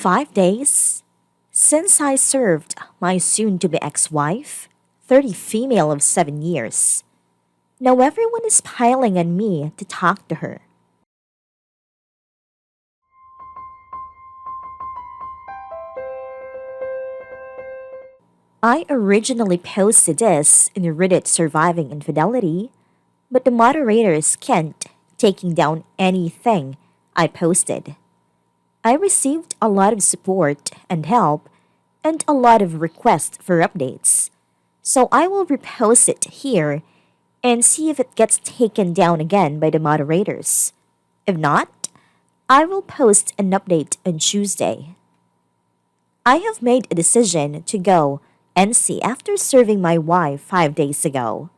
5 days since I served my soon-to-be ex-wife, 30 female of 7 years. Now everyone is piling on me to talk to her. I originally posted this in Reddit Surviving Infidelity, but the moderators can't taking down anything I posted. I received a lot of support and help and a lot of requests for updates. So I will repost it here and see if it gets taken down again by the moderators. If not, I will post an update on Tuesday. I have made a decision to go NC after serving my wife 5 days ago.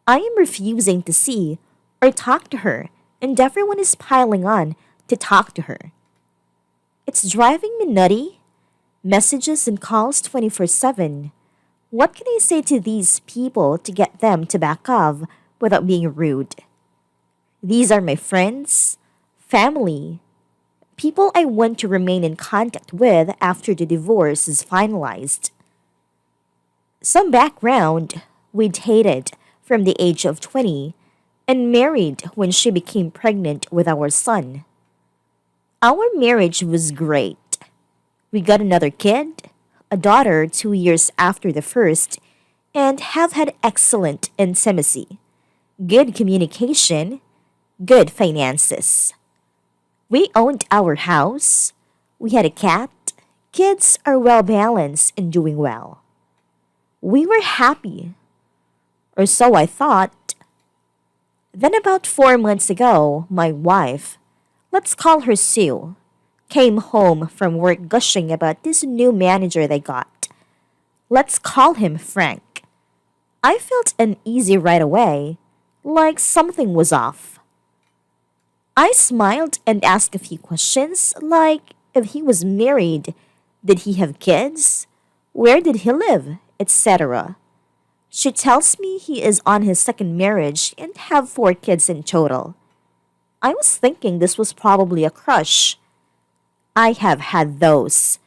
I am refusing to see or talk to her, and everyone is piling on to talk to her. It's driving me nutty. Messages and calls 24/7. What can I say to these people to get them to back off without being rude? These are my friends, family, people I want to remain in contact with after the divorce is finalized. Some background: we dated from the age of 20 and married when she became pregnant with our son. Our marriage was great. We got another kid, a daughter 2 years after the first, and have had excellent intimacy, good communication, good finances. We owned our house, we had a cat, kids are well balanced and doing well. We were happy, or so I thought. Then about 4 months ago, my wife, let's call her Sue, came home from work gushing about this new manager they got. Let's call him Frank. I felt uneasy right away, like something was off. I smiled and asked a few questions, like if he was married, did he have kids, where did he live, etc. She tells me he is on his second marriage and have 4 kids in total. I was thinking this was probably a crush. I have had those,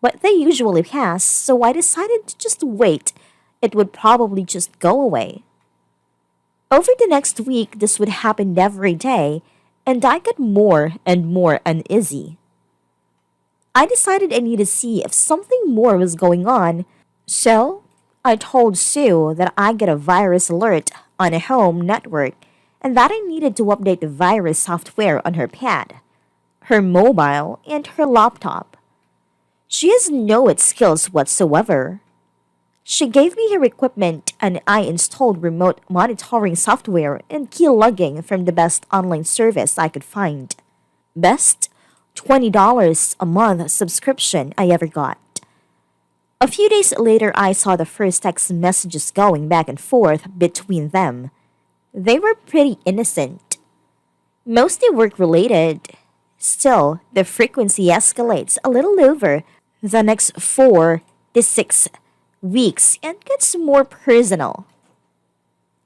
but they usually pass, so I decided to just wait. It would probably just go away. Over the next week, this would happen every day, and I got more and more uneasy. I decided I needed to see if something more was going on, so I told Sue that I get a virus alert on a home network and that I needed to update the virus software on her pad, her mobile, and her laptop. She has no skills whatsoever. She gave me her equipment and I installed remote monitoring software and key logging from the best online service I could find. Best $20 a month subscription I ever got. A few days later, I saw the first text messages going back and forth between them. They were pretty innocent. Mostly work-related. Still, the frequency escalates a little over the next 4 to 6 weeks and gets more personal.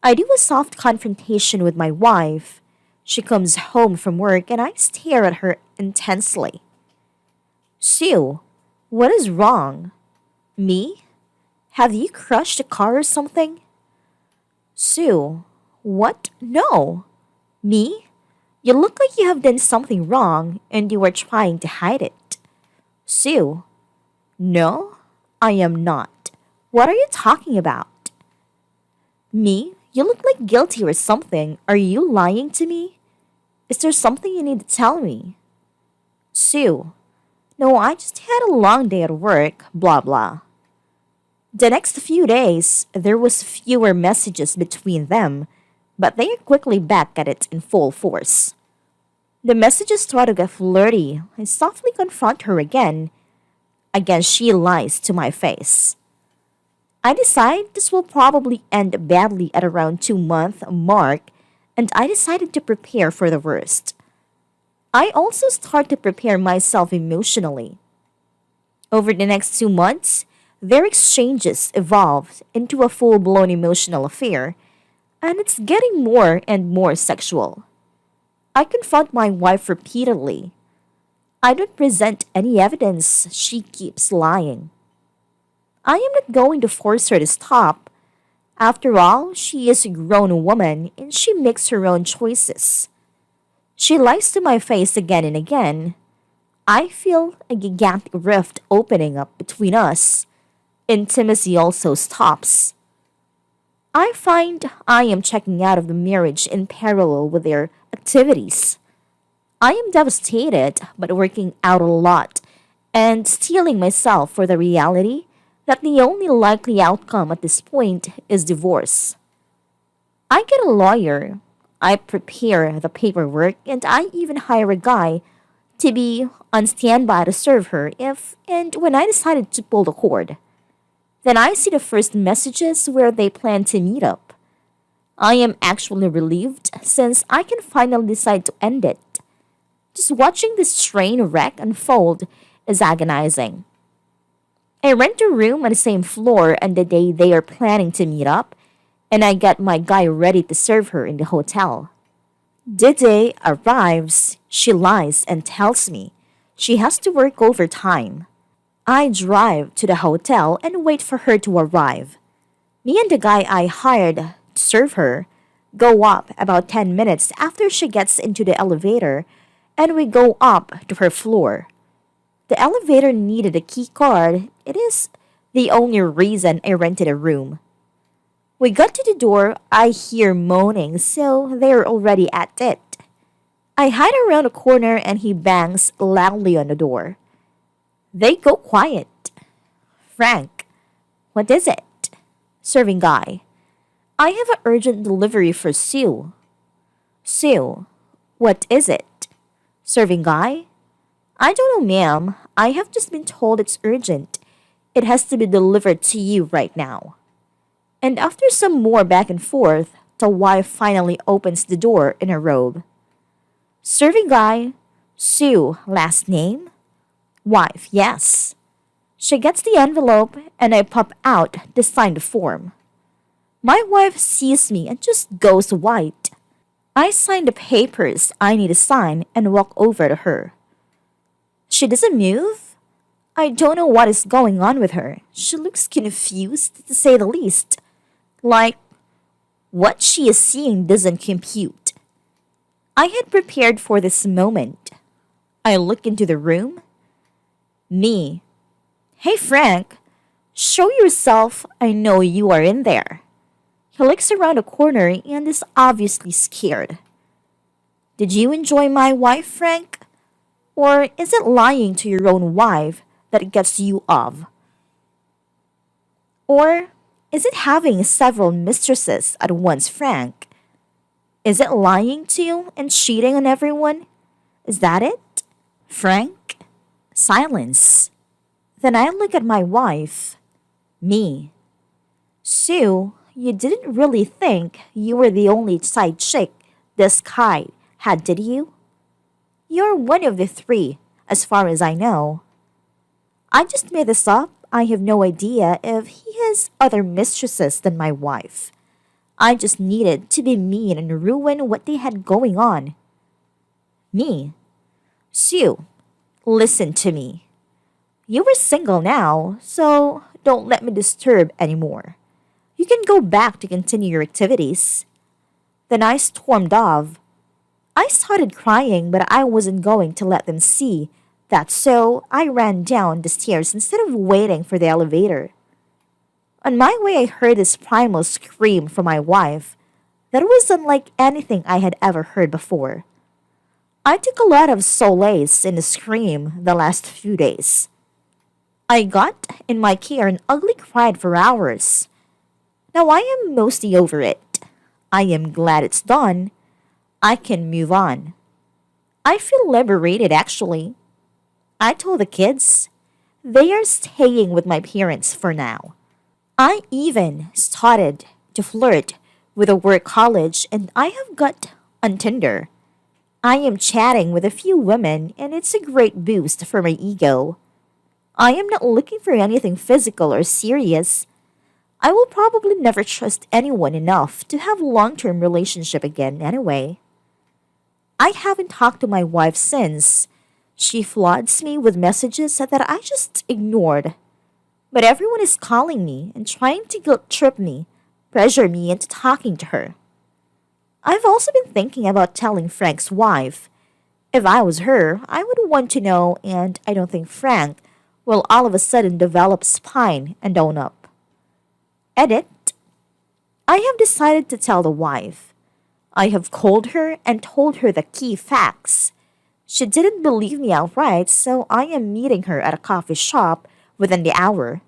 I do a soft confrontation with my wife. She comes home from work and I stare at her intensely. Sue, what is wrong? Me? Have you crushed a car or something? Sue, what? No. Me? You look like you have done something wrong and you are trying to hide it. Sue, no, I am not. What are you talking about? Me? You look like guilty or something. Are you lying to me? Is there something you need to tell me? Sue, no, I just had a long day at work, blah blah. The next few days, there was fewer messages between them, but they are quickly back at it in full force. The messages start to get flirty. I softly confront her again. Again, she lies to my face. I decide this will probably end badly at around 2-month mark, and I decided to prepare for the worst. I also start to prepare myself emotionally. Over the next 2 months, their exchanges evolved into a full-blown emotional affair, and it's getting more and more sexual. I confront my wife repeatedly. I don't present any evidence. She keeps lying. I am not going to force her to stop. After all, she is a grown woman and she makes her own choices. She lies to my face again and again. I feel a gigantic rift opening up between us. Intimacy also stops. I find I am checking out of the marriage in parallel with their activities. I am devastated, but working out a lot and steeling myself for the reality that the only likely outcome at this point is divorce. I get a lawyer, I prepare the paperwork, and I even hire a guy to be on standby to serve her if and when I decided to pull the cord. Then I see the first messages where they plan to meet up. I am actually relieved since I can finally decide to end it. Just watching this train wreck unfold is agonizing. I rent a room on the same floor on the day they are planning to meet up, and I get my guy ready to serve her in the hotel. The day arrives, she lies and tells me she has to work overtime. I drive to the hotel and wait for her to arrive. Me and the guy I hired to serve her go up about 10 minutes after she gets into the elevator, and we go up to her floor. The elevator needed a key card. It is the only reason I rented a room. We got to the door, I hear moaning, so they're already at it. I hide around a corner and he bangs loudly on the door. They go quiet. Frank, what is it? Serving guy. I have an urgent delivery for Sue. Sue, what is it? Serving guy. I don't know, ma'am. I have just been told it's urgent. It has to be delivered to you right now. And after some more back and forth, the wife finally opens the door in a robe. Serving guy, Sue, last name? Wife, yes. She gets the envelope and I pop out to sign the form. My wife sees me and just goes white. I sign the papers I need to sign and walk over to her. She doesn't move. I don't know what is going on with her. She looks confused, to say the least. Like, what she is seeing doesn't compute. I had prepared for this moment. I look into the room. Me. Hey, Frank. Show yourself. I know you are in there. He looks around the corner and is obviously scared. Did you enjoy my wife, Frank? Or is it lying to your own wife that gets you off? Or is it having several mistresses at once, Frank? Is it lying to you and cheating on everyone? Is that it? Frank? Silence. Then I look at my wife. Me. Sue, you didn't really think you were the only side chick this guy had, did you? You're one of the three, as far as I know. I just made this up. I have no idea if he has other mistresses than my wife. I just needed to be mean and ruin what they had going on. Me. Sue, listen to me. You were single now, so don't let me disturb anymore. You can go back to continue your activities. Then I stormed off. I started crying, but I wasn't going to let them see that, so I ran down the stairs instead of waiting for the elevator. On my way, I heard this primal scream from my wife that was unlike anything I had ever heard before. I took a lot of solace in the scream the last few days. I got in my car and ugly cried for hours. Now I am mostly over it. I am glad it's done. I can move on. I feel liberated, actually. I told the kids they are staying with my parents for now. I even started to flirt with a work college and I have got on Tinder. I am chatting with a few women and it's a great boost for my ego. I am not looking for anything physical or serious. I will probably never trust anyone enough to have a long-term relationship again anyway. I haven't talked to my wife since, She floods me with messages that I just ignored. But everyone is calling me and trying to guilt trip me, pressure me into talking to her. I've also been thinking about telling Frank's wife. If I was her, I would want to know, and I don't think Frank will all of a sudden develop spine and own up. Edit. I have decided to tell the wife. I have called her and told her the key facts. She didn't believe me outright, so I am meeting her at a coffee shop within the hour.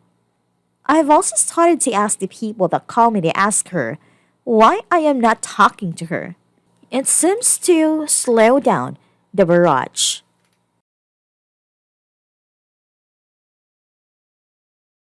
I have also started to ask the people that call me to ask her why I am not talking to her. It seems to slow down the barrage.